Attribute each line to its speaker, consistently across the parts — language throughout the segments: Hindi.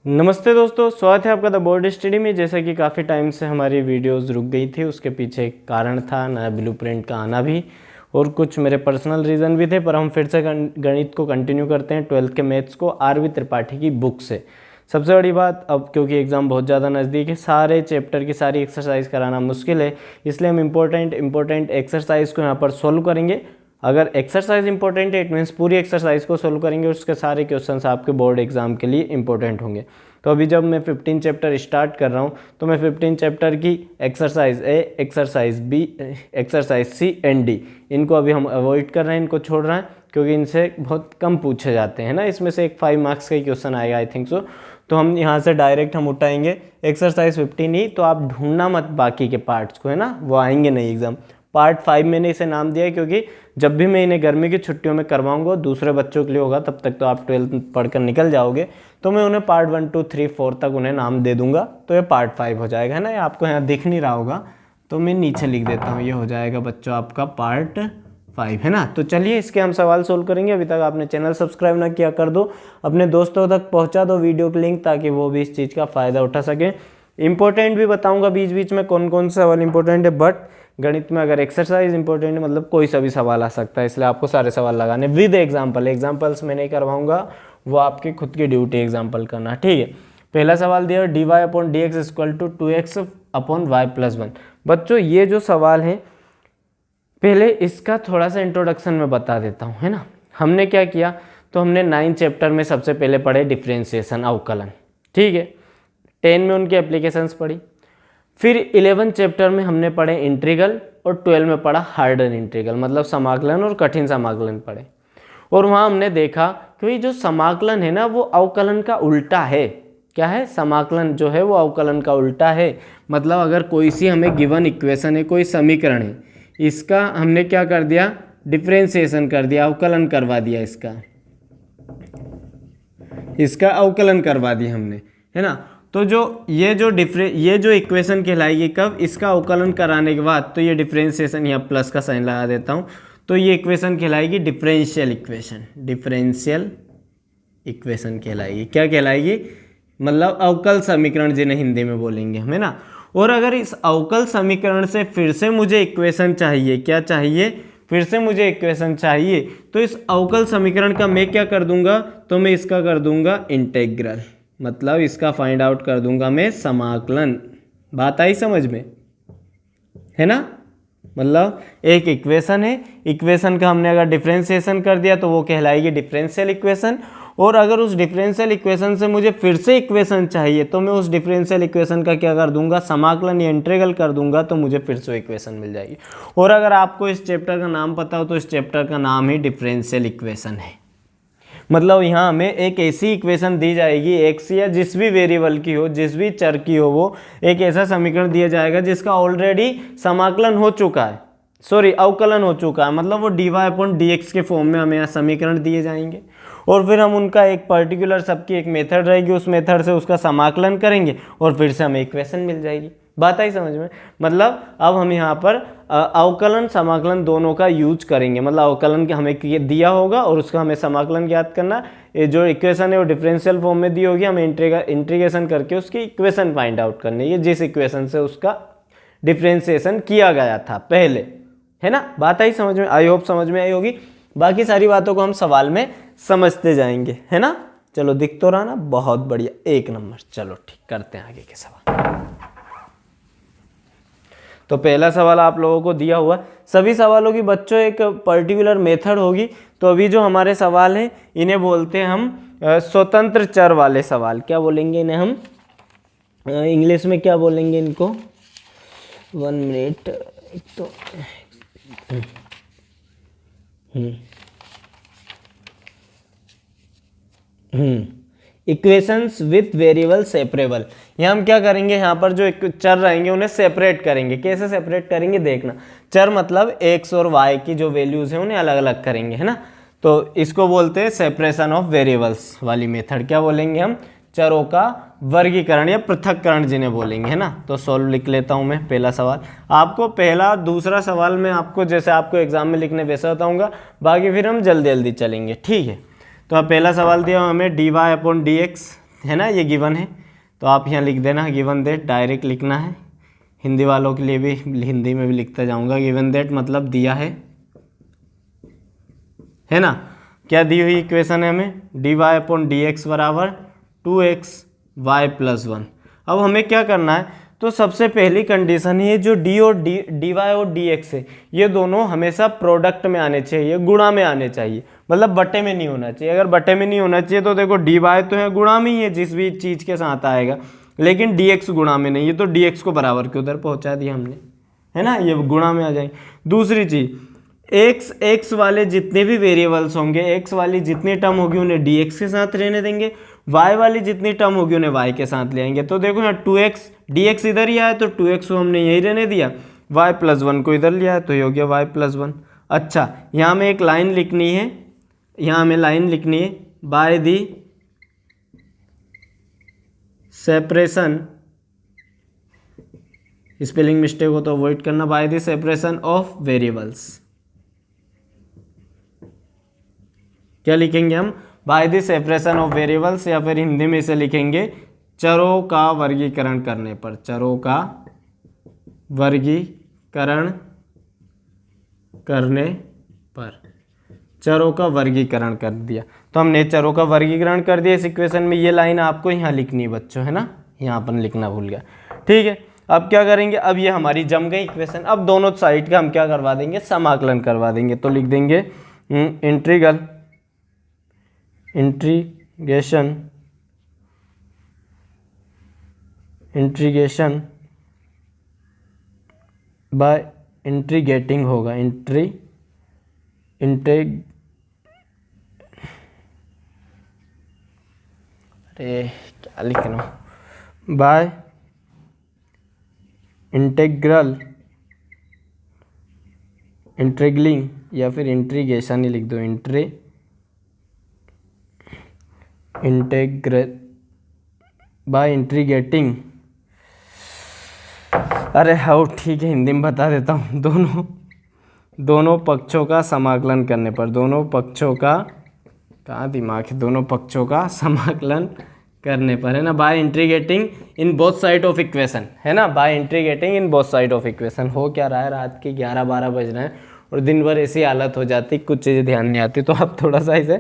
Speaker 1: नमस्ते दोस्तों, स्वागत है आपका द बोर्ड स्टडी में। जैसा कि काफ़ी टाइम से हमारी वीडियोस रुक गई थी, उसके पीछे एक कारण था, नया ब्लूप्रिंट का आना भी, और कुछ मेरे पर्सनल रीज़न भी थे। पर हम फिर से गणित को कंटिन्यू करते हैं, 12th के मैथ्स को आरवी त्रिपाठी की बुक से। सबसे बड़ी बात, अब क्योंकि एग्ज़ाम बहुत ज़्यादा नज़दीक है, सारे चैप्टर की सारी एक्सरसाइज कराना मुश्किल है, इसलिए हम इम्पोर्टेंट एक्सरसाइज को यहाँ पर सोल्व करेंगे। अगर एक्सरसाइज इंपॉर्टेंट है, इट मीन्स पूरी एक्सरसाइज को सोल्व करेंगे, उसके सारे क्वेश्चंस आपके बोर्ड एग्जाम के लिए इंपॉर्टेंट होंगे। तो अभी जब मैं 15 चैप्टर स्टार्ट कर रहा हूँ, तो मैं 15 चैप्टर की exercise A, exercise B, exercise C and D, इनको अभी हम अवॉइड कर रहे हैं, इनको छोड़ रहे हैं, क्योंकि इनसे बहुत कम पूछे जाते हैं ना। इसमें से एक 5 मार्क्स का ही क्वेश्चन आएगा, आई थिंक सो। तो हम यहाँ से डायरेक्ट हम उठाएंगे एक्सरसाइज 15 ही। तो आप ढूंढना मत बाकी के पार्ट्स को, है ना, वो आएंगे नहीं एग्जाम। पार्ट 5 मैंने इसे नाम दिया है क्योंकि जब भी मैं इन्हें गर्मी की छुट्टियों में करवाऊंगा, दूसरे बच्चों के लिए होगा, तब तक तो आप 12th पढ़कर निकल जाओगे, तो मैं उन्हें पार्ट 1 2 3 4 तक उन्हें नाम दे दूंगा। तो ये पार्ट 5 हो जाएगा, है ना। ये आपको यहाँ दिख नहीं रहा होगा, तो मैं नीचे लिख देता हूँ, ये हो जाएगा बच्चों आपका पार्ट 5, है ना। तो चलिए इसके हम सवाल सोल्व करेंगे। अभी तक आपने चैनल सब्सक्राइब ना किया, कर दो, अपने दोस्तों तक पहुँचा दो वीडियो की लिंक, ताकि वो भी इस चीज़ का फ़ायदा उठा सकें। इंपॉर्टेंट भी बताऊंगा बीच बीच में कौन कौन से सवाल इंपॉर्टेंट है, बट गणित में अगर एक्सरसाइज इंपॉर्टेंट है, मतलब कोई सा भी सवाल आ सकता है, इसलिए आपको सारे सवाल लगाने विद एग्जाम्पल। एग्जाम्पल्स मैं नहीं करवाऊंगा, वो आपकी खुद की ड्यूटी एग्जाम्पल करना, ठीक है। पहला सवाल दिया, D Y upon D X equal to 2x upon Y plus 1। बच्चों ये जो सवाल है, पहले इसका थोड़ा सा इंट्रोडक्शन में बता देता हूँ, है ना। हमने क्या किया, तो हमने 9 चैप्टर में सबसे पहले पढ़े डिफ्रेंशिएशन, अवकलन, ठीक है। 10 में उनकी एप्लीकेशंस पढ़ी, फिर 11 चैप्टर में हमने पढ़े इंटीग्रल, और 12 में पढ़ा हार्डन इंटीग्रल, मतलब समाकलन और कठिन समाकलन पढ़े। और वहाँ हमने देखा कि जो समाकलन है ना, वो अवकलन का उल्टा है। क्या है? समाकलन जो है वो अवकलन का उल्टा है। मतलब अगर कोई सी हमें गिवन इक्वेशन है, कोई समीकरण है, इसका हमने क्या कर दिया, डिफ्रेंशिएशन कर दिया, अवकलन करवा दिया, इसका अवकलन करवा दिया हमने, है ना। तो ये जो इक्वेशन कहलाएगी कब, इसका अवकलन कराने के बाद, तो ये डिफरेंशिएशन, यहाँ प्लस का साइन लगा देता हूँ, तो ये इक्वेशन कहलाएगी डिफरेंशियल इक्वेशन। डिफरेंशियल इक्वेशन कहलाएगी, क्या कहलाएगी, मतलब अवकल समीकरण जिन्हें हिंदी में बोलेंगे हम, है ना। और अगर इस अवकल समीकरण से फिर से मुझे इक्वेशन चाहिए, क्या चाहिए, फिर से मुझे इक्वेशन चाहिए, तो इस अवकल समीकरण का मैं क्या कर दूंगा, तो मैं इसका कर दूंगा इंटेग्रल, मतलब इसका फाइंड आउट कर दूंगा मैं समाकलन। बात आई समझ में, है ना। मतलब एक इक्वेशन है, इक्वेशन का हमने अगर डिफरेंशिएशन कर दिया तो वो कहलाएगी डिफरेंशियल इक्वेशन। और अगर उस डिफरेंशियल इक्वेशन से मुझे फिर से इक्वेशन चाहिए, तो मैं उस डिफरेंशियल इक्वेशन का क्या कर दूंगा, समाकलन या इंटीग्रल कर दूंगा, तो मुझे फिर से इक्वेशन मिल जाएगी। और अगर आपको इस चैप्टर का नाम पता हो, तो इस चैप्टर का नाम ही डिफरेंशियल इक्वेशन है। मतलब यहाँ हमें एक ऐसी इक्वेशन दी जाएगी, एक्स या जिस भी वेरिएबल की हो, जिस भी चर की हो, वो एक ऐसा समीकरण दिया जाएगा जिसका ऑलरेडी समाकलन हो चुका है, सॉरी अवकलन हो चुका है। मतलब वो D Y upon D X के फॉर्म में हमें यहाँ समीकरण दिए जाएंगे, और फिर हम उनका एक पर्टिकुलर सबकी एक मेथड रहेगी, उस मेथड से उसका समाकलन करेंगे, और फिर से हमें इक्वेशन मिल जाएगी। बात आई समझ में। मतलब अब हम यहाँ पर अवकलन समाकलन दोनों का यूज करेंगे। मतलब अवकलन के हमें दिया होगा और उसका हमें समाकलन ज्ञात करना, ये जो इक्वेशन है वो डिफरेंशियल फॉर्म में दी होगी, हमें इंटीग्रेशन करके उसकी इक्वेशन फाइंड आउट करनी है, जिस इक्वेशन से उसका डिफरेंशिएशन किया गया था पहले, है ना। बात आई समझ में, आई होप समझ में आई होगी। बाकी सारी बातों को हम सवाल में समझते जाएंगे, है ना। चलो दिख तो रहा ना, बहुत बढ़िया, 1 नंबर। चलो ठीक, करते हैं आगे के सवाल। तो पहला सवाल आप लोगों को दिया हुआ, सभी सवालों की बच्चों एक पर्टिकुलर मेथड होगी। तो अभी जो हमारे सवाल हैं, इन्हें बोलते हैं हम स्वतंत्र चर वाले सवाल। क्या बोलेंगे इन्हें हम, इंग्लिश में क्या बोलेंगे इनको, 1 मिनट। एक तो इक्वेशंस विथ वेरिएबल सेपरेबल। यहाँ हम क्या करेंगे, यहाँ पर जो चर रहेंगे उन्हें सेपरेट करेंगे। कैसे सेपरेट करेंगे देखना, चर मतलब x और y की जो वैल्यूज हैं उन्हें अलग अलग करेंगे, है ना। तो इसको बोलते हैं सेपरेशन ऑफ वेरिएबल्स वाली मेथड। क्या बोलेंगे हम, चरों का वर्गीकरण या पृथक्करण जिन्हें बोलेंगे, है ना। तो सॉल्व लिख लेता हूँ मैं पहला सवाल। आपको पहला दूसरा सवाल में आपको जैसे आपको एग्जाम में लिखने वैसा बताऊँगा, बाकी फिर हम जल्दी जल्दी चलेंगे, ठीक है। तो अब पहला सवाल दिया हमें D Y upon D X, है ना, ये गिवन है तो आप यहाँ लिख देना गिवन दैट, डायरेक्ट लिखना है। हिंदी वालों के लिए भी हिंदी में भी लिखता जाऊँगा, गिवन दैट मतलब दिया है ना। क्या दी हुई इक्वेशन है हमें, dy अपॉन dx बराबर 2xy + 1। अब हमें क्या करना है, तो सबसे पहली कंडीशन ये जो डी और dx है ये दोनों हमेशा प्रोडक्ट में आने चाहिए, गुणा में आने चाहिए, मतलब बटे में नहीं होना चाहिए। अगर बटे में नहीं होना चाहिए तो देखो dy तो है गुणा में ही है जिस भी चीज़ के साथ आएगा, लेकिन dx गुणा में नहीं है, तो dx को बराबर के उधर पहुंचा दिया हमने, है ना, ये गुणा में आ जाएंगे। दूसरी चीज़ x वाले जितने भी वेरिएबल्स होंगे, x वाली जितनी टर्म होगी उन्हें dx के साथ रहने देंगे, y वाली जितनी टर्म होगी उन्हें y के साथ ले आएंगे। तो देखो यहाँ 2x dx इधर ही आया तो 2x को हमने यही रहने दिया, y + 1 को इधर लिया तो ये हो गया y + 1। अच्छा, यहाँ हमें एक लाइन लिखनी है, यहाँ हमें लाइन लिखनी है by the separation, spelling mistake हो तो अवॉइड करना, by the separation of variables. क्या लिखेंगे हम, by the separation of variables, या फिर हिंदी में इसे लिखेंगे चरों का वर्गीकरण करने पर, चरों का वर्गीकरण करने पर, चरों का वर्गीकरण कर दिया। तो हमने चरों का वर्गीकरण कर दिया इस इक्वेशन में। ये लाइन आपको यहाँ लिखनी है बच्चों, है ना, यहाँ अपन लिखना भूल गया, ठीक है। अब क्या करेंगे, अब ये हमारी जम गई इक्वेशन, अब दोनों साइड का हम क्या करवा देंगे, समाकलन करवा देंगे। तो लिख देंगे इंटीग्रेशन बाय इंटीग्रेटिंग होगा, अरे क्या लिखना, बाय इंटीग्रलिंग या फिर इंटीग्रेशन ही लिख दो, बाय इंटीग्रेटिंग, अरे हाँ ठीक है, हिंदी में बता देता हूँ, दोनों पक्षों का समाकलन करने पर, दोनों पक्षों का, कहाँ दिमाग है, दोनों पक्षों का समाकलन करने पर, है ना, by integrating in both side of equation, है ना, by integrating in both side of equation. हो क्या रहा है, रात के 11-12 बज रहे हैं और दिन भर ऐसी हालत हो जाती, कुछ चीज़ें ध्यान नहीं आती, तो आप थोड़ा सा इसे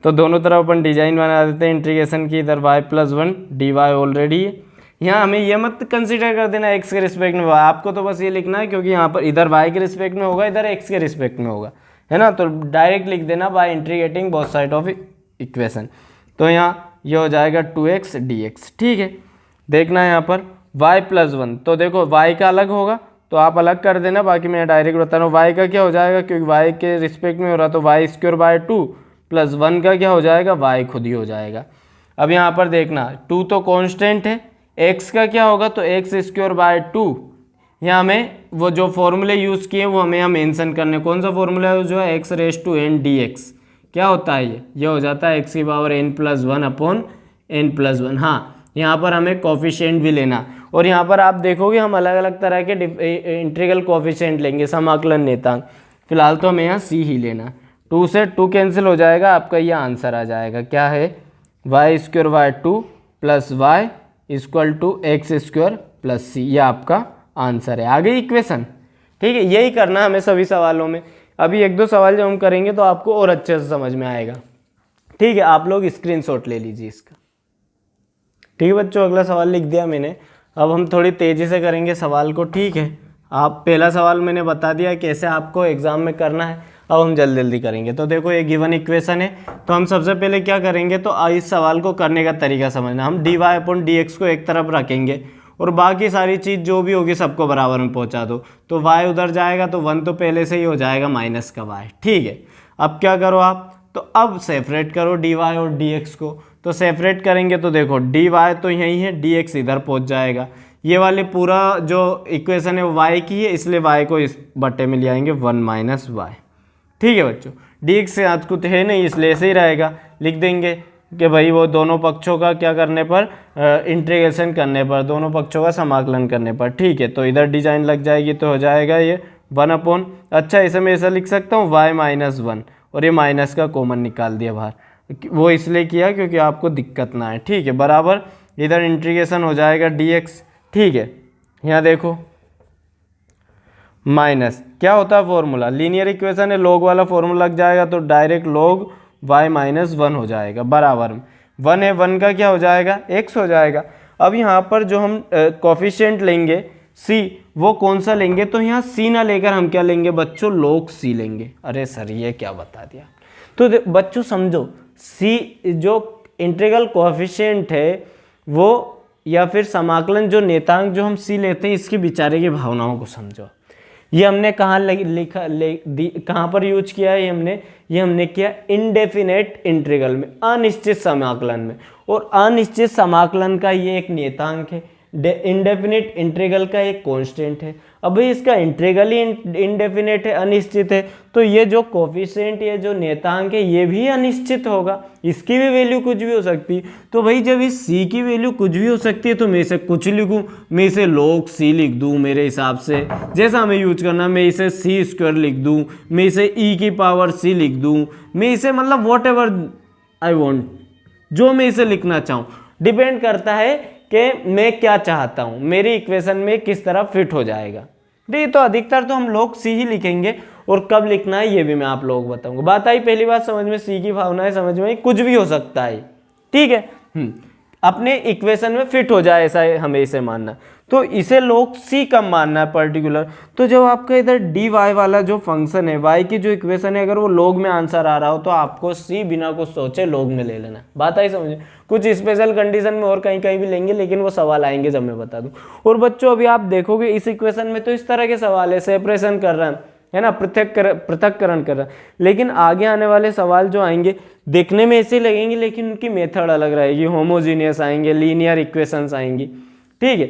Speaker 1: तो दोनों तरफ अपन डिजाइन बना देते हैं इंटीग्रेशन की। इधर y + 1 dy ऑलरेडी है, यहाँ हमें ये मत कंसीडर कर देना x के रिस्पेक्ट में, आपको तो बस ये लिखना है क्योंकि यहाँ पर इधर y के रिस्पेक्ट में होगा, इधर x के रिस्पेक्ट में होगा, है ना, तो डायरेक्ट लिख देना by integrating both side of equation. तो यहाँ ये हो जाएगा 2x dx, ठीक है। देखना है यहाँ पर y + 1, तो देखो y का अलग होगा तो आप अलग कर देना, बाकी मैं डायरेक्ट बता रहा हूँ। y का क्या हो जाएगा, क्योंकि y के रिस्पेक्ट में हो रहा तो y² + 1 का क्या हो जाएगा, y खुद ही हो जाएगा। अब यहाँ पर देखना 2 तो कांस्टेंट है, x का क्या होगा, तो x²/2। यहाँ हमें वो जो फॉर्मूले यूज़ किए वो हमें यहाँ मेंशन करने, कौन सा फॉर्मूला जो है x⁻n dx, क्या होता है ये हो जाता है x⁻n+1/n+1। हाँ, यहाँ पर हमें कोफिशिएंट भी लेना, और यहाँ पर आप देखोगे हम अलग अलग तरह के इंटीग्रल कोफिशिएंट लेंगे, समाकलन नेतांक। फिलहाल तो हमें यहाँ c ही लेना, 2 से 2 कैंसिल हो जाएगा, आपका ये आंसर आ जाएगा, क्या है, y² + y = x² + c, ये आपका आंसर है। आ गई इक्वेशन, ठीक है। यही करना हमें सभी सवालों में। अभी 1-2 सवाल जब हम करेंगे तो आपको और अच्छे से समझ में आएगा, ठीक है। आप लोग स्क्रीनशॉट ले लीजिए इसका, ठीक है बच्चों। अगला सवाल लिख दिया मैंने, अब हम थोड़ी तेज़ी से करेंगे सवाल को, ठीक है। आप पहला सवाल मैंने बता दिया कैसे आपको एग्जाम में करना है, अब हम जल्दी जल्दी करेंगे। तो देखो ये गिवन इक्वेशन है, तो हम सबसे पहले क्या करेंगे, तो इस सवाल को करने का तरीका समझना। हम dy/dx को एक तरफ रखेंगे और बाकी सारी चीज़ जो भी होगी सबको बराबर में पहुंचा दो, तो y उधर जाएगा तो 1 तो पहले से ही हो जाएगा माइनस का y, ठीक है। अब क्या करो आप, तो अब सेपरेट करो dy और dx को, तो सेपरेट करेंगे तो देखो dy तो यही है, dx इधर पहुंच जाएगा। ये वाले पूरा जो इक्वेशन है वो y की है, इसलिए y को इस बट्टे में ले आएंगे 1 - y, ठीक है बच्चों। dx से आज कुछ है नहीं इसलिए ऐसे ही रहेगा, लिख देंगे कि भाई वो दोनों पक्षों का क्या करने पर, इंटीग्रेशन करने पर, दोनों पक्षों का समाकलन करने पर, ठीक है। तो इधर डिजाइन लग जाएगी तो हो जाएगा ये 1/, अच्छा इसे मैं ऐसा लिख सकता हूँ y - 1, और ये माइनस का कॉमन निकाल दिया बाहर, वो इसलिए किया क्योंकि आपको दिक्कत ना है, ठीक है। बराबर इधर इंटीग्रेशन हो जाएगा dx, ठीक है। यहाँ देखो माइनस क्या होता है फॉर्मूला, लीनियर इक्वेशन है, लॉग वाला फॉर्मूला लग जाएगा तो डायरेक्ट log y माइनस 1 हो जाएगा, बराबर 1 है, 1 का क्या हो जाएगा x हो जाएगा। अब यहाँ पर जो हम कोफिशिएंट लेंगे c, वो कौन सा लेंगे, तो यहाँ c ना लेकर हम क्या लेंगे बच्चों, log c लेंगे। अरे सर ये क्या बता दिया। तो बच्चों समझो, c जो इंटीग्रल कोफिशिएंट है वो, या फिर समाकलन जो नेतांक जो हम c लेते हैं, इसकी बेचारे की भावनाओं को समझो। ये हमने कहाँ लिखा कहाँ पर यूज किया है, ये हमने किया इनडेफिनेट इंटीग्रल में, अनिश्चित समाकलन में। और अनिश्चित समाकलन का ये एक नेतांक है, इनडेफिनेट इंटीग्रल का एक कांस्टेंट है। अब इसका इंटीग्रल ही इनडेफिनेट है, अनिश्चित है, तो ये जो कोफिशिएंट, ये जो नेतांक है, ये भी अनिश्चित होगा, इसकी भी वैल्यू कुछ भी हो सकती है। तो भाई जब इस c की वैल्यू कुछ भी हो सकती है तो मैं इसे कुछ लिखूँ, मैं इसे log c लिख दूँ मेरे हिसाब से, जैसा हमें यूज करना, मैं इसे c स्क्वायर लिख दूँ, मैं इसे e की पावर c लिख दूँ, मैं इसे मतलब वॉट एवर आई वॉन्ट, जो मैं इसे लिखना चाहूँ, डिपेंड करता है कि मैं क्या चाहता हूँ, मेरी इक्वेशन में किस तरह फिट हो जाएगा। ठीक, तो अधिकतर तो हम लोग सी ही लिखेंगे, और कब लिखना है ये भी मैं आप लोगों को बताऊंगा। बात आई पहली बात समझ में, सी की भावनाएं समझ में, कुछ भी हो सकता है, ठीक है। अपने इक्वेशन में फिट हो जाए ऐसा हमें इसे मानना, तो इसे लोग सी कब मानना है पर्टिकुलर। तो जब आपका इधर डी वाई वाला जो फंक्शन है, वाई की जो इक्वेशन है, अगर वो लॉग में आंसर आ रहा हो तो आपको सी बिना कुछ सोचे लॉग में ले लेना। बात आई समझे। कुछ स्पेशल कंडीशन में और कहीं कहीं भी लेंगे, लेकिन वो सवाल आएंगे जब मैं बता दूं। और बच्चों अभी आप देखोगे इस इक्वेशन में तो इस तरह के सवाल है, सेपरेशन कर रहा है ना, पृथक्करण कर रहा है। लेकिन आगे आने वाले सवाल जो आएंगे देखने में ऐसे लगेंगे, लेकिन उनकी मेथड अलग रहेगी। होमोजीनियस आएंगे, लीनियर इक्वेशंस आएंगी, ठीक है।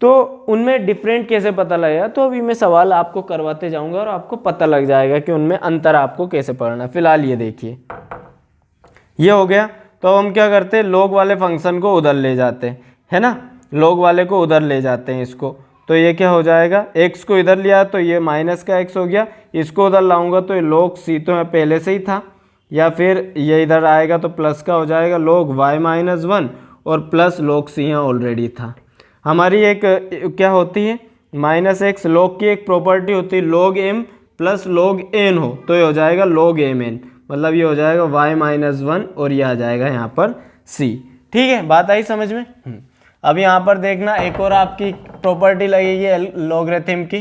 Speaker 1: तो उनमें डिफरेंट कैसे पता लगेगा, तो अभी मैं सवाल आपको करवाते जाऊंगा और आपको पता लग जाएगा कि उनमें अंतर आपको कैसे पढ़ना है। फिलहाल ये देखिए, ये हो गया। तो हम क्या करते हैं, लॉग वाले फंक्शन को उधर ले जाते हैं, है ना, लॉग वाले को उधर ले जाते हैं इसको। तो ये क्या हो जाएगा, x को इधर लिया तो ये माइनस का x हो गया, इसको उधर लाऊंगा तो ये log c तो पहले से ही था, या फिर ये इधर आएगा तो प्लस का हो जाएगा log y माइनस 1, और प्लस log c यहाँ ऑलरेडी था। हमारी एक क्या होती है, माइनस एक्स, log की एक प्रॉपर्टी होती है log m plus log n हो तो ये हो जाएगा log mn, मतलब ये हो जाएगा y माइनस 1 और ये आ जाएगा यहाँ पर c। ठीक है, बात आई समझ में। अब यहाँ पर देखना एक और आपकी प्रॉपर्टी लगेगी लॉगरिथम की,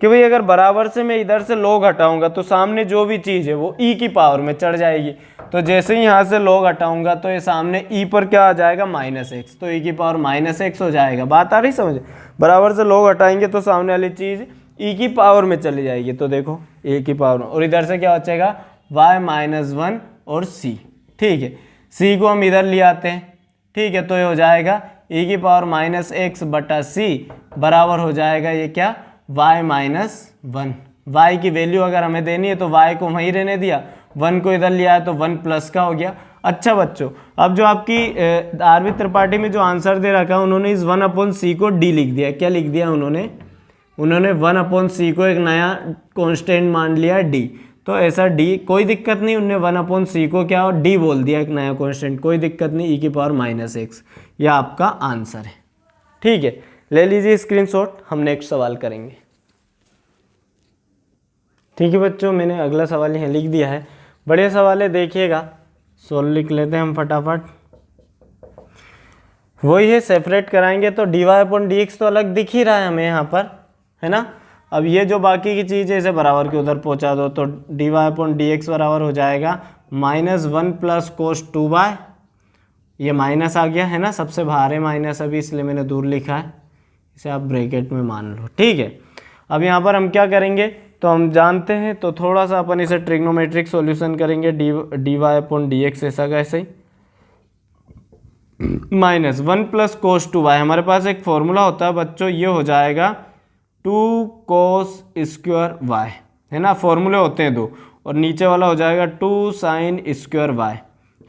Speaker 1: कि भाई अगर बराबर से मैं इधर से log हटाऊंगा तो सामने जो भी चीज़ है वो e की पावर में चढ़ जाएगी। तो जैसे ही यहाँ से log हटाऊंगा तो ये सामने e पर क्या आ जाएगा, माइनस एक्स, तो e की पावर माइनस एक्स हो जाएगा। बात आ रही समझ। बराबर से log हटाएंगे तो सामने वाली चीज़ e की पावर में चली जाएगी, तो देखो e की पावर, और इधर से क्या बचेगा y माइनस 1 और c। ठीक है, c को हम इधर ले आते हैं, ठीक है, तो ये हो जाएगा e की पावर माइनस एक्स बटा c बराबर हो जाएगा ये क्या, y माइनस 1। y की वैल्यू अगर हमें देनी है तो y को वहीं रहने दिया, 1 को इधर लिया है तो 1 प्लस का हो गया। अच्छा बच्चों, अब जो आपकी आरवी त्रिपाठी में जो आंसर दे रखा है, उन्होंने इस 1/c को d लिख दिया। क्या लिख दिया उन्होंने 1/c को एक नया कॉन्स्टेंट मान लिया d। तो ऐसा d, कोई दिक्कत नहीं, उनने 1/c को क्या d बोल दिया, एक नया कांस्टेंट, कोई दिक्कत नहीं, e की पावर माइनस एक्स, यह आपका आंसर है। ठीक है, ले लीजिए स्क्रीनशॉट, हम नेक्स्ट सवाल करेंगे। ठीक है बच्चों, मैंने अगला सवाल यहाँ लिख दिया है, बड़े सवाल है, देखिएगा, सोल्व लिख लेते हैं हम फटाफट। वही है, सेपरेट कराएंगे तो dy/dx तो अलग दिख ही रहा है हमें यहाँ पर, है ना। अब ये जो बाकी की चीज़ है इसे बराबर के उधर पहुंचा दो, तो dy/dx बराबर हो जाएगा -1 प्लस कोस 2y, ये माइनस आ गया है ना, सबसे बाहर है माइनस अभी, इसलिए मैंने दूर लिखा है, इसे आप ब्रैकेट में मान लो। ठीक है, अब यहाँ पर हम क्या करेंगे, तो हम जानते हैं, तो थोड़ा सा अपन इसे ट्रिग्नोमेट्रिक सॉल्यूशन करेंगे, dy/dx ऐसा कैसे, -1 प्लस कोस 2y, हमारे पास एक फॉर्मूला होता है बच्चों, ये हो जाएगा 2 cos स्क्वायर y, है ना, फॉर्मूले होते हैं दो, और नीचे वाला हो जाएगा 2 sin स्क्वायर y,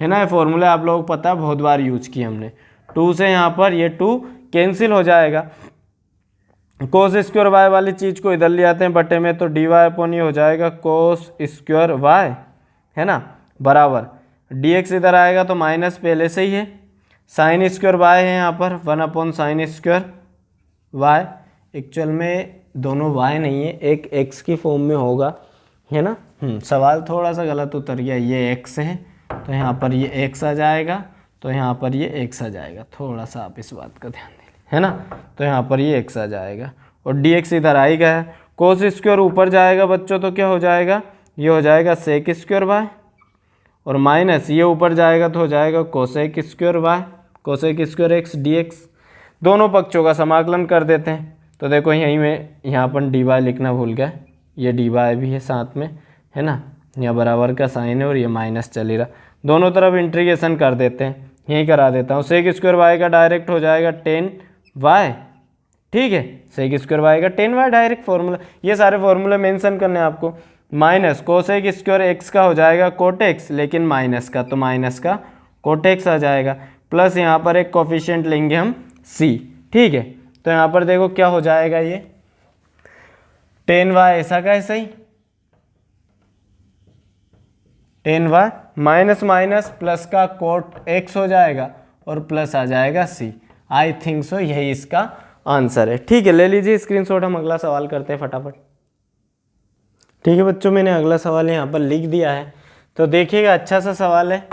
Speaker 1: है ना। ये फॉर्मूले आप लोगों को पता है, बहुत बार यूज किए हमने। 2 से यहाँ पर ये 2 कैंसिल हो जाएगा, कोस स्क्वायर y वाली चीज़ को इधर ले आते हैं बटे में, तो dy अपॉन ये हो जाएगा कोस स्क्वायर y, है ना, बराबर dx इधर आएगा तो माइनस पहले से ही है, साइन स्क्वायर वाई है यहाँ पर 1/sin स्क्वायर वाई, एक्चुअल में दोनों y नहीं है, एक x की फॉर्म में होगा, है ना। सवाल थोड़ा सा गलत उतर गया, ये x है तो यहाँ पर ये x आ जाएगा, तो यहाँ पर ये x आ जाएगा, थोड़ा सा आप इस बात का ध्यान दें, है ना। तो यहाँ पर ये x आ जाएगा और dx इधर आएगा है, कोस स्क्वायर ऊपर जाएगा बच्चों तो क्या हो जाएगा, ये हो जाएगा सेक स्क्वायर वाई, और माइनस ये ऊपर जाएगा तो हो जाएगा cosec square Y, cosec square X dx। दोनों पक्षों का समाकलन कर देते हैं, तो देखो यहीं में यहाँ पर dy लिखना भूल गया, ये dy भी है साथ में, है ना, यहाँ बराबर का साइन है और ये माइनस चल ही रहा, दोनों तरफ इंटीग्रेशन कर देते हैं, यहीं करा देता हूँ। सेक स्क्वायर वाई का डायरेक्ट हो जाएगा 10y, ठीक है, सेक स्क्वायर वाई का 10y डायरेक्ट फॉर्मूला, ये सारे फॉर्मूले मेंशन करने हैं आपको। माइनस कोसेक स्क्वायर एक्स का हो जाएगा कोटेक्स, लेकिन माइनस का, तो माइनस का कोटेक्स आ जाएगा, प्लस यहाँ पर एक कोफिशिएंट लेंगे हम c, ठीक है। तो यहाँ पर देखो क्या हो जाएगा, ये 10y ऐसा का ऐसा ही, 10y माइनस माइनस प्लस का कोट x हो जाएगा और प्लस आ जाएगा c। आई थिंक सो यही इसका आंसर है, ठीक है। ले लीजिए स्क्रीनशॉट, हम अगला सवाल करते हैं फटाफट। ठीक है बच्चों, मैंने अगला सवाल यहाँ पर लिख दिया है, तो देखिएगा अच्छा सा सवाल है।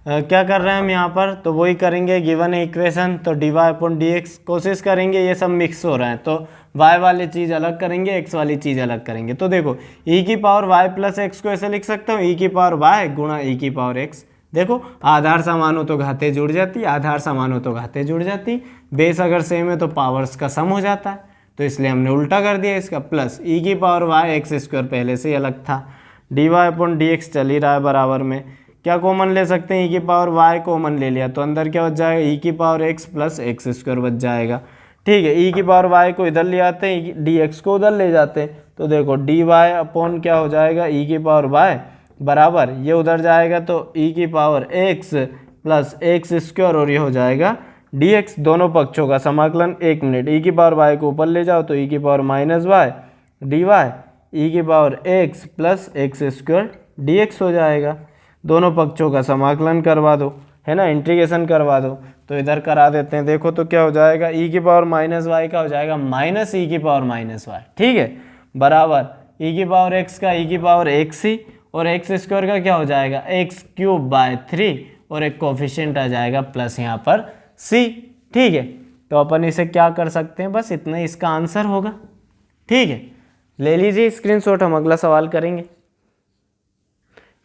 Speaker 1: क्या कर रहे हैं हम यहाँ पर, तो वही करेंगे, गिवन है इक्वेशन तो dy/dx, कोशिश करेंगे ये सब मिक्स हो रहे हैं तो y वाली चीज़ अलग करेंगे, x वाली चीज़ अलग करेंगे। तो देखो e की पावर y प्लस एक्स को ऐसे लिख सकता हूँ, e की पावर y गुणा e की पावर x। देखो आधार समान हो तो घातें जुड़ जाती, आधार समान हो तो घातें जुड़ जाती, बेस अगर सेम है तो पावर्स का सम हो जाता है, तो इसलिए हमने उल्टा कर दिया इसका, प्लस e की पावर y एक्स स्क्वायर पहले से ही अलग था, dy/dx चल ही रहा है बराबर में, क्या कॉमन ले सकते हैं, e की पावर y कॉमन ले लिया तो अंदर क्या बच जाएगा, e की power x plus X square बच जाएगा, ठीक है। e की पावर y को इधर ले आते हैं, dx को उधर ले जाते हैं, तो देखो dy अपॉन क्या हो जाएगा, e की पावर y बराबर ये उधर जाएगा तो e की power x plus X square और ये हो जाएगा dx। दोनों पक्षों का समाकलन, एक मिनट, e की पावर y को ऊपर ले जाओ तो e की power minus y dy, e की power x plus X square dx हो जाएगा। दोनों पक्षों का समाकलन करवा दो, है ना, इंटीग्रेशन करवा दो, तो इधर करा देते हैं। देखो तो क्या हो जाएगा, e की पावर माइनस वाई का हो जाएगा माइनस e की पावर माइनस वाई, ठीक है, बराबर e की पावर x का e की पावर x ही, और एक्स स्क्वायर का क्या हो जाएगा x³ और एक कोफिशिएंट आ जाएगा प्लस यहाँ पर c, ठीक है। तो अपन इसे क्या कर सकते हैं, बस इतना ही इसका आंसर होगा, ठीक है। ले लीजिए स्क्रीनशॉट, हम अगला सवाल करेंगे।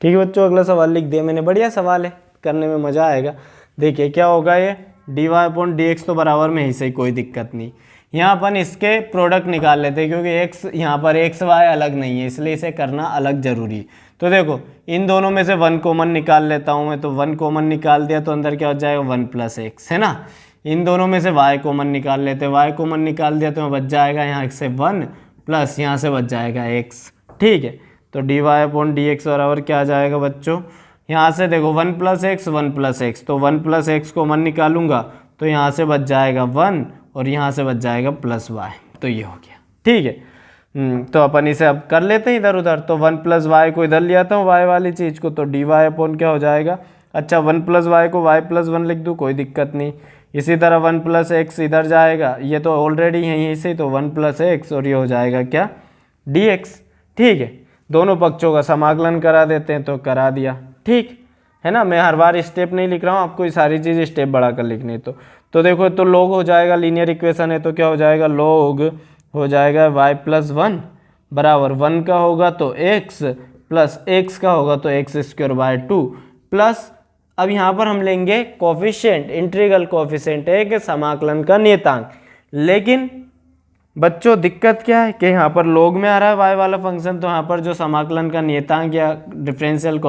Speaker 1: ठीक है बच्चों, अगला सवाल लिख दिया मैंने, बढ़िया सवाल है, करने में मज़ा आएगा। देखिए क्या होगा, ये dy/dx तो बराबर में ही सही, कोई दिक्कत नहीं। यहाँ अपन इसके प्रोडक्ट निकाल लेते हैं, क्योंकि x यहाँ पर x y अलग नहीं है, इसलिए इसे करना अलग जरूरी है। तो देखो इन दोनों में से 1 कॉमन निकाल लेता हूँ मैं, तो 1 कॉमन निकाल दिया तो अंदर क्या हो जाएगा 1 प्लस x, है ना। इन दोनों में से y कॉमन निकाल लेते हैं, y कॉमन निकाल दिया तो बच जाएगा यहाँ से 1 प्लस यहाँ से बच जाएगा x, ठीक है। तो dy/dx बराबर क्या आ जाएगा बच्चों, यहाँ से देखो 1 प्लस एक्स 1 प्लस एक्स, तो 1 प्लस एक्स कॉमन निकालूंगा तो यहाँ से बच जाएगा 1 और यहाँ से बच जाएगा प्लस y, तो ये हो गया, ठीक है। तो अपन इसे अब कर लेते हैं इधर उधर, तो 1 प्लस वाई को इधर ले आता हूँ y वाली चीज़ को, तो dy/ क्या हो जाएगा, अच्छा 1 प्लस वाई को y प्लस 1 लिख दूँ, कोई दिक्कत नहीं। इसी तरह 1 प्लस एक्स इधर जाएगा, ये तो ऑलरेडी यहीं से, तो 1 प्लस एक्स और ये हो जाएगा क्या dx, ठीक है। दोनों पक्षों का समाकलन करा देते हैं, तो करा दिया, ठीक है ना। मैं हर बार स्टेप नहीं लिख रहा हूँ, आपको ये सारी चीज़ स्टेप बढ़ाकर लिखनी है। तो देखो तो log हो जाएगा, लीनियर इक्वेशन है तो क्या हो जाएगा, log हो जाएगा y+1 बराबर 1 का होगा तो x प्लस x का होगा तो x² 2 प्लस, अब यहाँ पर हम लेंगे कोफिशिएंट, इंटीग्रल कोफिशिएंट है कि समाकलन का नियतांक। लेकिन बच्चों दिक्कत क्या है कि यहाँ पर log में आ रहा है y वाला फंक्शन, तो यहाँ पर जो समाकलन का नियतांक या डिफरेंशियल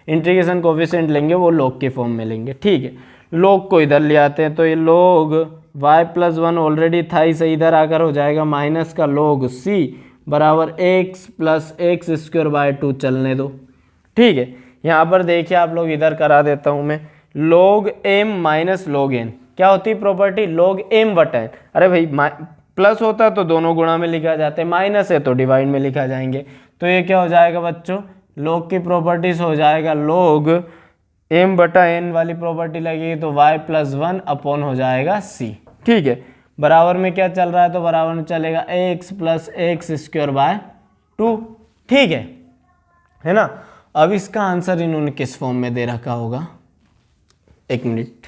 Speaker 1: इंटीग्रेशन कोफिशिएंट लेंगे वो log के फॉर्म में लेंगे, ठीक है। log को इधर ले आते हैं, तो ये log y+1 ऑलरेडी था, इसे इधर आकर हो जाएगा माइनस का log c बराबर x प्लस x² 2 चलने दो, ठीक है। यहाँ पर देखिए आप लोग, इधर करा देता हूँ मैं, log m minus log n क्या होती है प्रॉपर्टी, log m/n। अरे भाई प्लस होता तो दोनों गुणा में लिखा जाते, माइनस है तो डिवाइड में लिखा जाएंगे। तो ये क्या हो जाएगा बच्चों, log की प्रॉपर्टीज हो जाएगा log m बटा n वाली प्रॉपर्टी लगेगी तो y प्लस 1 अपॉन हो जाएगा c। ठीक है, बराबर में क्या चल रहा है, तो बराबर में चलेगा x plus X square by 2। ठीक है ना। अब इसका आंसर इन्होंने किस फॉर्म में दे रखा होगा, एक मिनट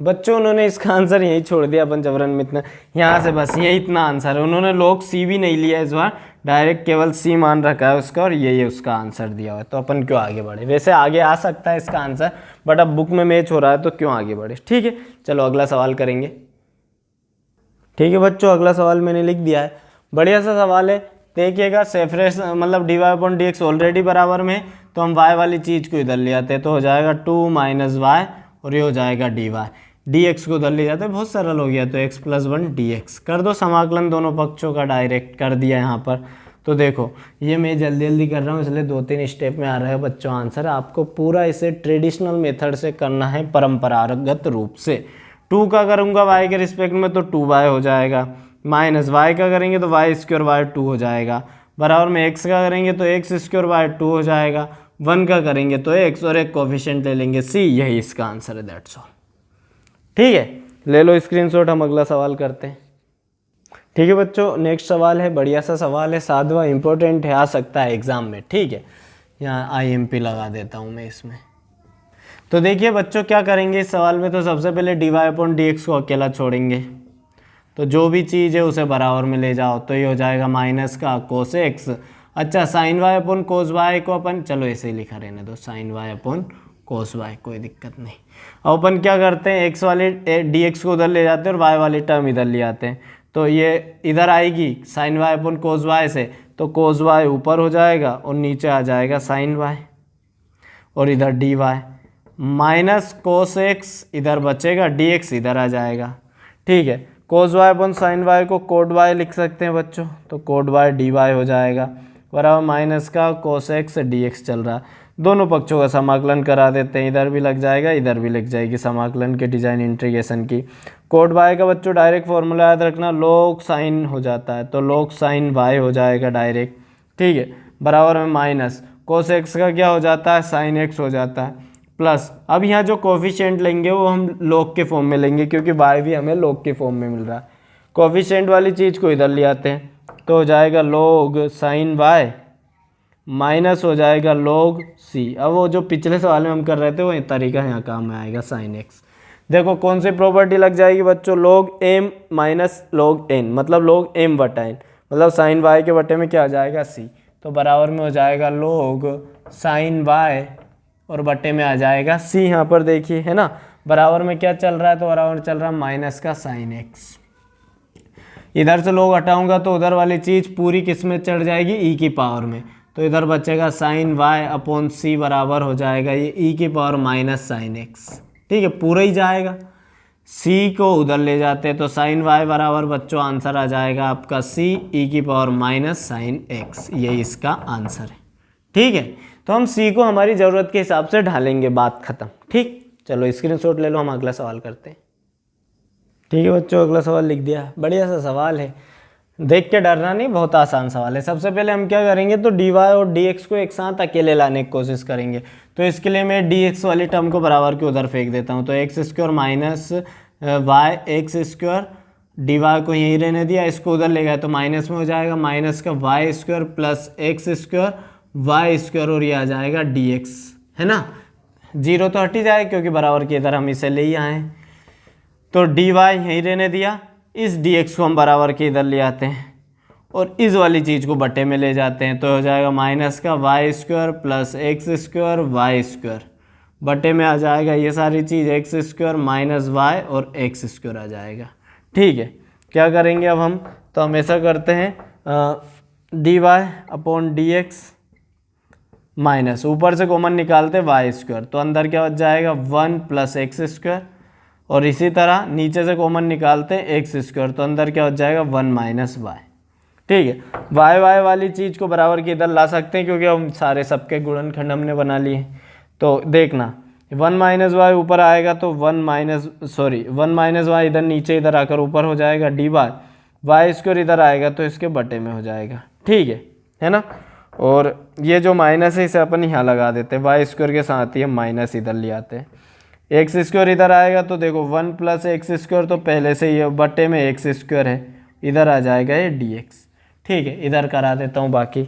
Speaker 1: बच्चों, उन्होंने इसका आंसर यही छोड़ दिया अपन जबरन में, इतना यहाँ से बस ये इतना आंसर है। उन्होंने लोग सी भी नहीं लिया इस बार, डायरेक्ट केवल सी मान रखा है उसका और ये उसका आंसर दिया हुआ है। तो अपन क्यों आगे बढ़े, वैसे आगे आ सकता है इसका आंसर, बट अब बुक में मैच हो रहा है तो क्यों आगे बढ़े। ठीक है, चलो अगला सवाल करेंगे। ठीक है बच्चों, अगला सवाल मैंने लिख दिया है, बढ़िया सा सवाल है। देखिएगा सेफरेस मतलब D Y upon D X already बराबर में, तो हम वाई वाली चीज़ को इधर ले आते हैं, तो हो जाएगा 2 माइनस वाई और ये हो जाएगा डी वाई। डी एक्स को उधर ले जाते हैं, बहुत सरल हो गया, तो एक्स प्लस 1 डी एक्स कर दो समाकलन दोनों पक्षों का, डायरेक्ट कर दिया यहाँ पर। तो देखो ये मैं जल्दी जल्दी कर रहा हूँ इसलिए 2-3 स्टेप में आ रहा है बच्चों आंसर। आपको पूरा इसे ट्रेडिशनल मेथड से करना है, परंपरागत रूप से। 2 का करूँगा y के रिस्पेक्ट में तो 2y हो जाएगा, माइनस y का करेंगे तो y स्क्वायर बाय 2 हो जाएगा, बराबर में x का करेंगे तो x स्क्वायर बाय 2 हो जाएगा, 1 का करेंगे तो x और एक कोफिशिएंट ले लेंगे c। यही इसका आंसर है, दैट्स ऑल। ठीक है, ले लो स्क्रीनशॉट, हम अगला सवाल करते हैं। ठीक है बच्चों, नेक्स्ट सवाल है, बढ़िया सा सवाल है, सातवां इंपॉर्टेंट है, आ सकता है एग्जाम में। ठीक है, यहाँ IMP लगा देता हूँ मैं इसमें। तो देखिए बच्चों क्या करेंगे इस सवाल में, तो सबसे पहले D Y upon D X को अकेला छोड़ेंगे, तो जो भी चीज़ है उसे बराबर में ले जाओ, तो ये हो जाएगा माइनस का कोस एक्स। अच्छा, sine Y upon cos Y को अपन, चलो ऐसे ही लिखा रहने दो, sine Y upon cos Y, कोई दिक्कत नहीं। अब अपन क्या करते हैं, एक्स वाले डी एक्स को उधर ले जाते हैं और वाई वाली टर्म इधर ले आते हैं, तो ये इधर आएगी sine Y upon cos Y से, तो कोस वाई ऊपर हो जाएगा और नीचे आ जाएगा साइन वाई, और इधर D Y minus cos X इधर बचेगा, डी एक्स इधर आ जाएगा। ठीक है, cos Y upon sine Y को कोड वाई लिख सकते हैं बच्चों, तो कोड वाई डी वाई हो जाएगा, बराबर माइनस का कोस एक्स डी एक्स चल रहा है। दोनों पक्षों का समाकलन करा देते हैं, इधर भी लग जाएगा इधर भी लग जाएगी, समाकलन के डिजाइन इंटीग्रेशन की। कोड वाई का बच्चों डायरेक्ट फॉर्मूला याद रखना, log साइन हो जाता है, तो log साइन वाई हो जाएगा डायरेक्ट। ठीक है, बराबर में माइनस कोस एक्स का क्या हो जाता है, साइन एक्स हो जाता है, प्लस अब यहाँ जो कोफिशिएंट लेंगे वो हम log के फॉर्म में लेंगे, क्योंकि वाई भी हमें log के फॉर्म में मिल रहा है। कोफिशिएंट वाली चीज़ को इधर ले आते हैं, तो हो जाएगा log साइन वाई माइनस हो जाएगा log c। अब वो जो पिछले सवाल में हम कर रहे थे वो तरीका यहाँ काम में आएगा, साइन एक्स। देखो कौन सी प्रॉपर्टी लग जाएगी बच्चों, log m minus log n, मतलब log m बटा n, मतलब साइन y के बटे में क्या आ जाएगा c, तो बराबर में हो जाएगा log साइन y और बटे में आ जाएगा c। यहाँ पर देखिए है ना, बराबर में क्या चल रहा है, तो बराबर में चल रहा है माइनस का साइन x। इधर से log हटाऊंगा तो उधर वाली चीज़ पूरी किस में चढ़ जाएगी, e की पावर में, तो इधर बचेगा साइन y अपॉन c बराबर हो जाएगा ये e की पावर माइनस साइन x। ठीक है, पूरा ही जाएगा, c को उधर ले जाते हैं तो साइन y बराबर बच्चों आंसर आ जाएगा आपका c e की पावर माइनस साइन x, यही इसका आंसर है। ठीक है, तो हम c को हमारी ज़रूरत के हिसाब से ढालेंगे, बात खत्म। ठीक, चलो स्क्रीनशॉट ले लो, हम अगला सवाल करते हैं। ठीक है बच्चों, अगला सवाल लिख दिया, बढ़िया सा सवाल है, देख के डरना नहीं, बहुत आसान सवाल है। सबसे पहले हम क्या करेंगे, तो डी वाई और डी एक्स को एक साथ अकेले लाने की कोशिश करेंगे, तो इसके लिए मैं डी एक्स वाली टर्म को बराबर के उधर फेंक देता हूँ, तो X square minus Y X square, D Y को यहीं रहने दिया, इसको उधर ले गया तो माइनस में हो जाएगा, माइनस का Y square plus X square Y square, और ये आ जाएगा डी एक्स, है ना। जीरो तो हट ही जाए क्योंकि बराबर के इधर हम इसे ले ही आए, तो डी वाई यहीं रहने दिया, इस डी एक्स को हम बराबर के इधर ले आते हैं और इस वाली चीज़ को बटे में ले जाते हैं, तो हो जाएगा माइनस का Y square plus X square Y square, बटे में आ जाएगा ये सारी चीज़ एक्स स्क्वायर माइनस वाई और एक्स स्क्वायर आ जाएगा। ठीक है, क्या करेंगे अब हम, तो हम ऐसा करते हैं D Y upon D X minus ऊपर से कॉमन निकालते वाई स्क्वायर, तो अंदर क्या बच जाएगा 1 प्लस एक्स स्क्वायर, और इसी तरह नीचे से कॉमन निकालते हैं एक्स स्क्वायर, तो अंदर क्या हो जाएगा 1 माइनस वाई। ठीक है, वाई वाई वाली चीज़ को बराबर के इधर ला सकते हैं क्योंकि हम सारे सबके गुणनखंड हमने बना लिए। तो देखना 1 माइनस वाई ऊपर आएगा तो 1 माइनस वाई इधर नीचे इधर आकर ऊपर हो जाएगा डी वाई, वाई स्क्वायर इधर आएगा तो इसके बटे में हो जाएगा। ठीक है ना। और ये जो माइनस है इसे अपन यहाँ लगा देते हैं, वाई स्क्वायर के साथ ही हम माइनस इधर ले आते हैं। एक्स स्क्वायर इधर आएगा तो देखो 1 प्लस एक्स स्क्वायर तो पहले से ये बटे में एक्स स्क्वायर है, इधर आ जाएगा ये डी एक्स। ठीक है, इधर करा देता हूँ बाकी।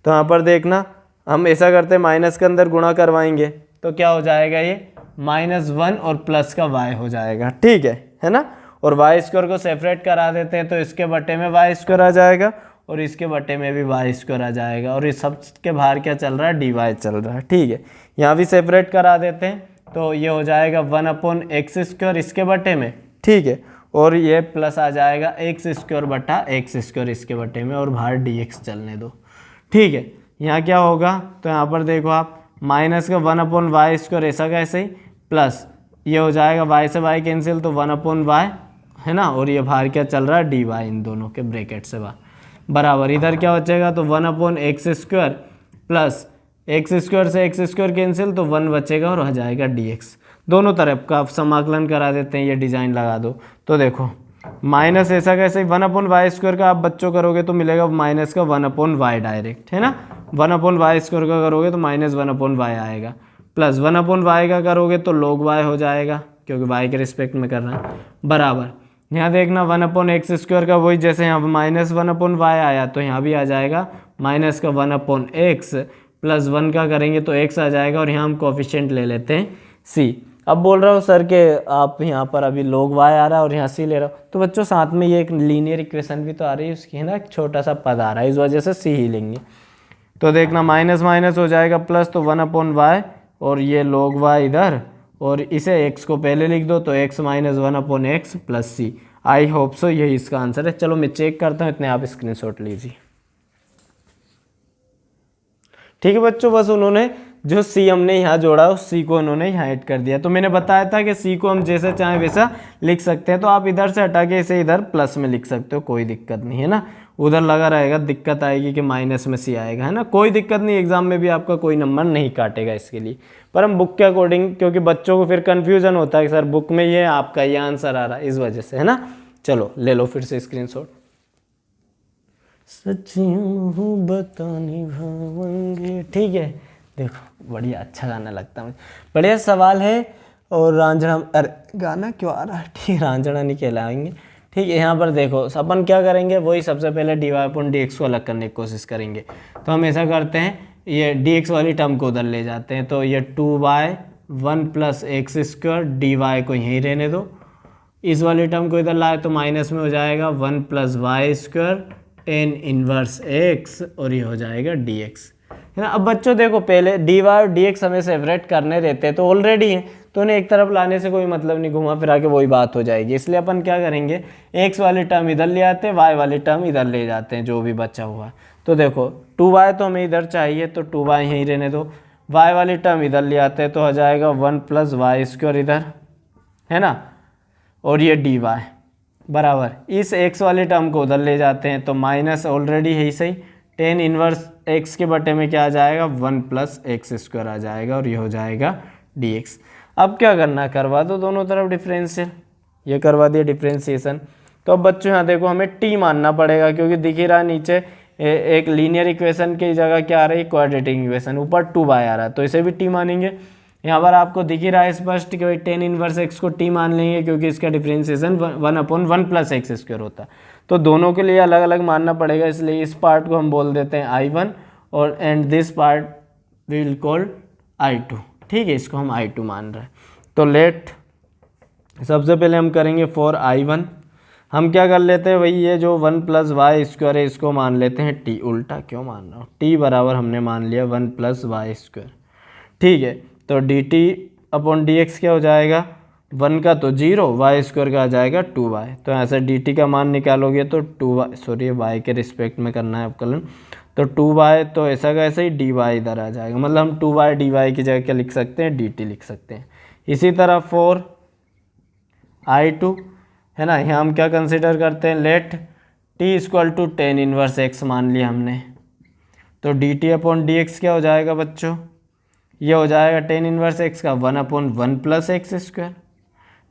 Speaker 1: तो यहाँ पर देखना हम ऐसा करते हैं, माइनस के अंदर गुणा करवाएंगे तो क्या हो जाएगा, ये -1 और प्लस का y हो जाएगा। ठीक है ना। और वाई स्क्वायर को सेपरेट करा देते हैं तो इसके बटे में वाई स्क्वायर आ जाएगा और इसके बटे में भी वाई स्क्वायर आ जाएगा, और इस सब के बाहर क्या चल रहा है, डी वाई चल रहा है। ठीक है, यहाँ भी सेपरेट करा देते हैं तो ये हो जाएगा 1/x स्क्वायर इसके बटे में। ठीक है, और ये प्लस आ जाएगा एक्स स्क्वायर बटा एक्स स्क्वायर इसके बटे में, और बाहर dx चलने दो। ठीक है, यहाँ क्या होगा, तो यहाँ पर देखो आप माइनस का 1/y स्क्वायर ऐसा कैसे ही, प्लस ये हो जाएगा y से y कैंसिल तो 1/y है ना, और ये बाहर क्या चल रहा है, dy इन दोनों के ब्रैकेट से बाहर, बराबर इधर क्या बचेगा, तो 1/x square plus X square से एक्स स्क्वायर कैंसिल तो 1 बचेगा और आ जाएगा dx। दोनों तरफ का आप समाकलन करा देते हैं, ये डिज़ाइन लगा दो। तो देखो माइनस ऐसा कैसे 1/y स्क्वायर का आप बच्चों करोगे तो मिलेगा माइनस का 1/y डायरेक्ट, है ना। 1/y स्क्वायर का करोगे तो -1/y आएगा, प्लस 1/y का करोगे तो log y हो जाएगा क्योंकि y के रिस्पेक्ट में कर रहे हैं, बराबर यहाँ देखना 1/x स्क्वायर का वही, जैसे यहाँ -1/y आया तो यहाँ भी आ जाएगा माइनस का 1/x प्लस 1 का करेंगे तो x आ जाएगा, और यहाँ हम कोफिशिएंट ले लेते हैं c। अब बोल रहा हूँ सर के आप यहाँ पर अभी log y आ रहा है और यहाँ c ले रहा हो, तो बच्चों साथ में ये एक लीनियर इक्वेशन भी तो आ रही है उसकी, है ना, एक छोटा सा पद आ रहा है, इस वजह से c ही लेंगे। तो देखना माइनस माइनस हो जाएगा प्लस, तो 1/y और ये log y इधर, और इसे x को पहले लिख दो तो x - 1/x plus c। I hope so यही इसका आंसर है। चलो मैं चेक करता हूँ, इतने आप स्क्रीनशॉट लीजिए। ठीक है बच्चों, बस उन्होंने जो सी हमने यहाँ जोड़ा उस सी को उन्होंने यहाँ ऐड कर दिया। तो मैंने बताया था कि सी को हम जैसे चाहें वैसा लिख सकते हैं, तो आप इधर से हटा के इसे इधर प्लस में लिख सकते हो, कोई दिक्कत नहीं है ना। उधर लगा रहेगा, दिक्कत आएगी कि माइनस में सी आएगा, है ना, कोई दिक्कत नहीं, एग्जाम में भी आपका कोई नंबर नहीं काटेगा इसके लिए। पर हम बुक के अकॉर्डिंग, क्योंकि बच्चों को फिर कन्फ्यूजन होता है कि सर बुक में ये आपका ये आंसर आ रहा है, इस वजह से, है ना। चलो ले लो फिर से स्क्रीनशॉट। सच्चियों बताने भावेंगे, ठीक है, देखो बढ़िया अच्छा गाना लगता है मुझे, बढ़िया सवाल है। और रांझना, अरे गाना क्यों आ रहा है, ठीक, रांझना नहीं कहलाएंगे। ठीक है, यहाँ पर देखो अपन क्या करेंगे, वही सबसे पहले dy/dx को अलग करने की कोशिश करेंगे। तो हम ऐसा करते हैं, ये dx वाली टर्म को उधर ले जाते हैं, तो ये 2/1 + x स्क्वायर dy को यहीं रहने दो, इस वाली टर्म को इधर लाए तो माइनस में हो जाएगा 1 + y square tan inverse x, और ये हो जाएगा dx, है ना। अब बच्चों देखो पहले dy और dx हमें सेपरेट करने रहते हैं, तो ऑलरेडी है तो उन्हें एक तरफ लाने से कोई मतलब नहीं, घुमा फिरा के वही बात हो जाएगी। इसलिए अपन क्या करेंगे, x वाली टर्म इधर ले आते हैं, y वाली टर्म इधर ले जाते हैं, जो भी बचा हुआ। तो देखो 2y तो हमें इधर चाहिए तो 2y यहीं रहने दो, y वाली टर्म इधर ले आते हैं तो हो जाएगा 1 + y स्क्वायर इधर, है ना, और ये dy बराबर इस x वाले टर्म को उधर ले जाते हैं तो माइनस ऑलरेडी है ही सही, tan इनवर्स x के बटे में क्या आ जाएगा 1 + x स्क्वायर आ जाएगा, और ये हो जाएगा dx। अब क्या करना है, करवा दो दोनों तरफ डिफरेंशियल, ये करवा दिया डिफरेंशिएशन। तो अब बच्चों यहाँ देखो हमें t मानना पड़ेगा, क्योंकि दिख ही रहा नीचे एक लीनियर इक्वेशन की जगह क्या आ रही है, क्वाड्रेटिक इक्वेशन, ऊपर 2y आ रहा है तो इसे भी t मानेंगे। यहाँ पर आपको दिख ही रहा है स्पष्ट कि भाई tan इनवर्स x को t मान लेंगे, क्योंकि इसका डिफरेंशिएशन 1/1 + x स्क्वायर होता है, तो दोनों के लिए अलग अलग मानना पड़ेगा। इसलिए इस पार्ट को हम बोल देते हैं I1 और and this part we will call I2, ठीक है, इसको हम I2 मान रहे हैं। तो लेट सबसे पहले हम करेंगे फॉर I1, हम क्या कर लेते हैं भाई, ये जो 1 + y स्क्वायर है इसको मान लेते हैं t, उल्टा क्यों मान रहा हूँ, t बराबर हमने मान लिया 1 + y स्क्वायर, ठीक है। तो dt/dx क्या हो जाएगा, 1 का तो 0, y स्क्वायर का आ जाएगा 2y, तो ऐसे dt का मान निकालोगे तो 2y, सॉरी y के रिस्पेक्ट में करना है अवकलन, तो 2y तो ऐसा का ऐसा ही dy इधर आ जाएगा, मतलब हम 2y dy की जगह क्या लिख सकते हैं, dt लिख सकते हैं। इसी तरह फॉर I2 है ना, यहाँ हम क्या कंसिडर करते हैं, let t = tan inverse x मान लिया हमने, तो dt/dx क्या हो जाएगा बच्चों, ये हो जाएगा tan इनवर्स x का 1/1 + x स्क्वायर,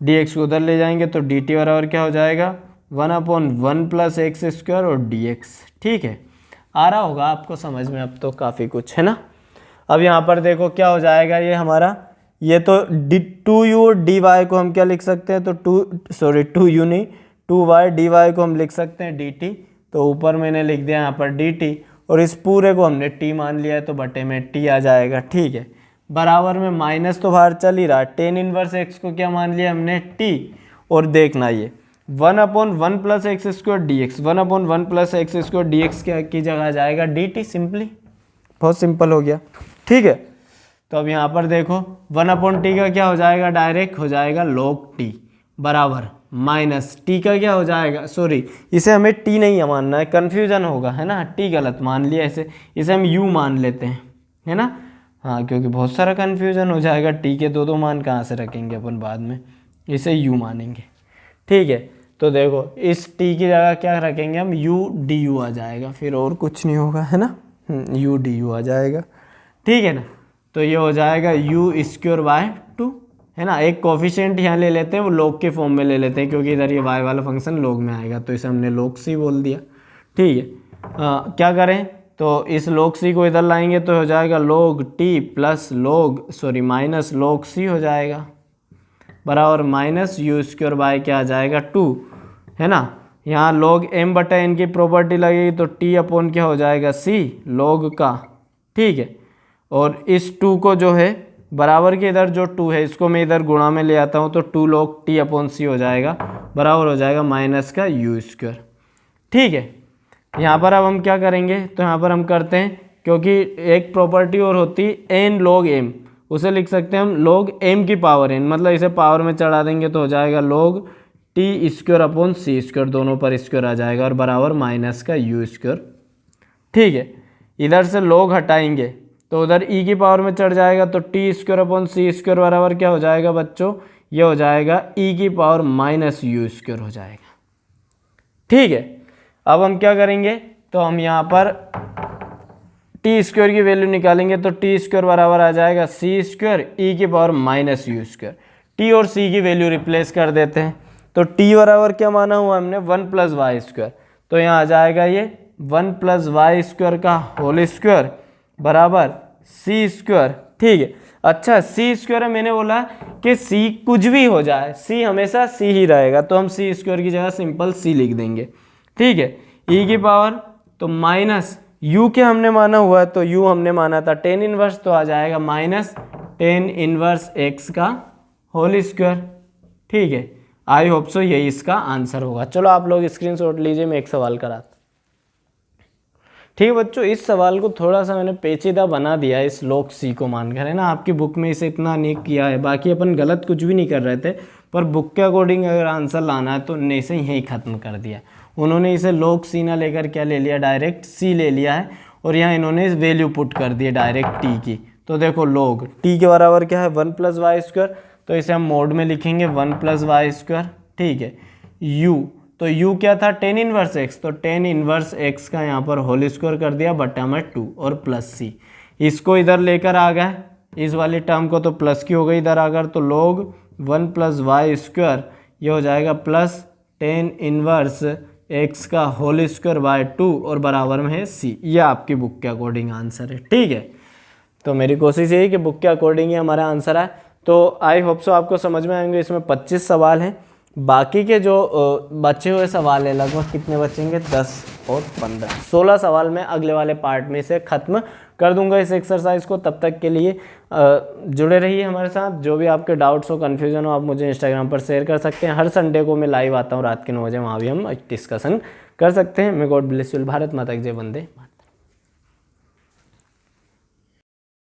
Speaker 1: dx को उधर ले जाएंगे तो dt बराबर क्या हो जाएगा 1/1 + x स्क्वायर और dx, ठीक है। आ रहा होगा आपको समझ में अब तो काफ़ी कुछ, है ना। अब यहाँ पर देखो क्या हो जाएगा, ये हमारा ये तो टू यू और डी वाई को हम क्या लिख सकते हैं, तो टू यू नहीं, टू वाई डी वाई को हम लिख सकते हैं डी टी। तो ऊपर मैंने लिख दिया यहाँ पर डी टी, और इस पूरे को हमने टी मान लिया है तो बटे में टी आ जाएगा, ठीक है। बराबर में माइनस तो बाहर चल ही रहा, टेन इनवर्स एक्स को क्या मान लिया हमने, टी। और देखना ये 1/1 plus X square D x, 1/1 plus X square D x की जगह आ जाएगा डी टी, सिंपली, बहुत सिंपल हो गया, ठीक है। तो अब यहाँ पर देखो 1/t का क्या हो जाएगा, डायरेक्ट हो जाएगा log t बराबर माइनस t का क्या हो जाएगा, सॉरी इसे हमें t नहीं मानना है, कन्फ्यूजन होगा, है ना, t गलत मान लिया, इसे हम u मान लेते हैं, है ना। हाँ, क्योंकि बहुत सारा कन्फ्यूजन हो जाएगा, t के दो मान कहाँ से रखेंगे अपन बाद में, इसे u मानेंगे, ठीक है। तो देखो इस t की जगह क्या रखेंगे हम, u du आ जाएगा, फिर और कुछ नहीं होगा, है ना, u du आ जाएगा, ठीक है ना। तो ये हो जाएगा u स्क्वायर बाय 2, है ना। एक कोफिशिएंट यहाँ ले लेते हैं, वो log के फॉर्म में ले लेते हैं, क्योंकि इधर ये y वाला फंक्शन log में आएगा, तो इसे हमने log c बोल दिया, ठीक है। क्या करें, तो इस log c को इधर लाएंगे तो हो जाएगा log t plus minus log c हो जाएगा, बराबर माइनस u स्क्वायर बाय क्या आ जाएगा 2, है ना। यहाँ log m बटा n की प्रॉपर्टी लगेगी तो t अपॉन क्या हो जाएगा c log का, ठीक है। और इस 2 को जो है बराबर के इधर जो 2 है इसको मैं इधर गुणा में ले आता हूँ, तो 2 log t अपॉन c हो जाएगा, बराबर हो जाएगा माइनस का u स्क्वायर, ठीक है। यहाँ पर अब हम क्या करेंगे, तो यहाँ पर हम करते हैं, क्योंकि एक प्रॉपर्टी और होती n log m, उसे लिख सकते हैं हम log m की पावर n, मतलब इसे पावर में चढ़ा देंगे तो हो जाएगा log t square upon c square, दोनों पर स्क्वायर आ जाएगा, और बराबर माइनस का u स्क्वायर, ठीक है। इधर से log हटाएंगे तो उधर e की पावर में चढ़ जाएगा, तो टी स्क्वायर अपॉन सी स्क्वायर बराबर क्या हो जाएगा बच्चों, ये हो जाएगा e की पावर माइनस यू स्क्वायर हो जाएगा, ठीक है। अब हम क्या करेंगे, तो हम यहाँ पर टी स्क्वायर की वैल्यू निकालेंगे, तो टी स्क्वायर बराबर आ जाएगा सी स्क्वायर ई की power minus you square. T और सी की वैल्यू रिप्लेस कर देते हैं, तो टी बराबर क्या माना हुआ हमने, 1 प्लस वाई स्क्वायर, तो यहाँ आ जाएगा ये 1 प्लस वाई स्क्वायर का होल स्क्वायर बराबर सी स्क्वायर, ठीक है। अच्छा, सी स्क्वायर है, मैंने बोला कि सी कुछ भी हो जाए, सी हमेशा सी ही रहेगा, तो हम सी स्क्वायर की जगह सिंपल सी लिख देंगे, ठीक है। ई की पावर तो माइनस यू के हमने माना हुआ है, तो यू हमने माना था टेन इनवर्स, तो आ जाएगा माइनस टेन इनवर्स एक्स का होल स्क्वायर, ठीक है। आई होप सो यही इसका आंसर होगा। चलो आप लोग स्क्रीनशॉट लीजिए, मैं एक सवाल कराता, ठीक है बच्चों। इस सवाल को थोड़ा सा मैंने पेचीदा बना दिया है इस log c को मानकर, है ना। आपकी बुक में इसे इतना नहीं किया है, बाकी अपन गलत कुछ भी नहीं कर रहे थे, पर बुक के अकॉर्डिंग अगर आंसर लाना है तो उन्होंने इसे यहीं ख़त्म कर दिया। उन्होंने इसे log c ना लेकर क्या ले लिया, डायरेक्ट c ले लिया है, और यहाँ इन्होंने वैल्यू पुट कर दी है डायरेक्ट t की। तो देखो log t के बराबर क्या है, 1 प्लस वाई स्क्वायर, तो इसे हम मोड में लिखेंगे 1 प्लस वाई स्क्वायर, ठीक है। u, तो u क्या था, टेन इनवर्स एक्स, तो टेन इनवर्स एक्स का यहाँ पर होल स्क्वायर कर दिया बटा में 2 और प्लस c, इसको इधर लेकर आ गए, इस वाली टर्म को, तो प्लस की हो गई इधर आकर, तो log 1 प्लस वाई स्क्वायर ये हो जाएगा प्लस टेन इनवर्स एक्स का होल स्क्वायर बाय 2 और बराबर में है c। ये आपकी बुक के अकॉर्डिंग आंसर है, ठीक है। तो मेरी कोशिश यही कि बुक के अकॉर्डिंग ही हमारा आंसर है। तो आई होप सो आपको समझ में आएंगे। इसमें 25 सवाल हैं, बाकी के जो बचे हुए सवाल है लगभग कितने बचेंगे, 10 और 15, 16 सवाल मैं अगले वाले पार्ट में से ख़त्म कर दूंगा इस एक्सरसाइज को। तब तक के लिए जुड़े रहिए हमारे साथ। जो भी आपके डाउट्स हो, कन्फ्यूजन हो, आप मुझे इंस्टाग्राम पर शेयर कर सकते हैं। हर संडे को मैं लाइव आता हूँ रात के 9 बजे, वहाँ भी हम डिस्कशन कर सकते हैं। May God bless you. Bharat माता की जय, वंदे।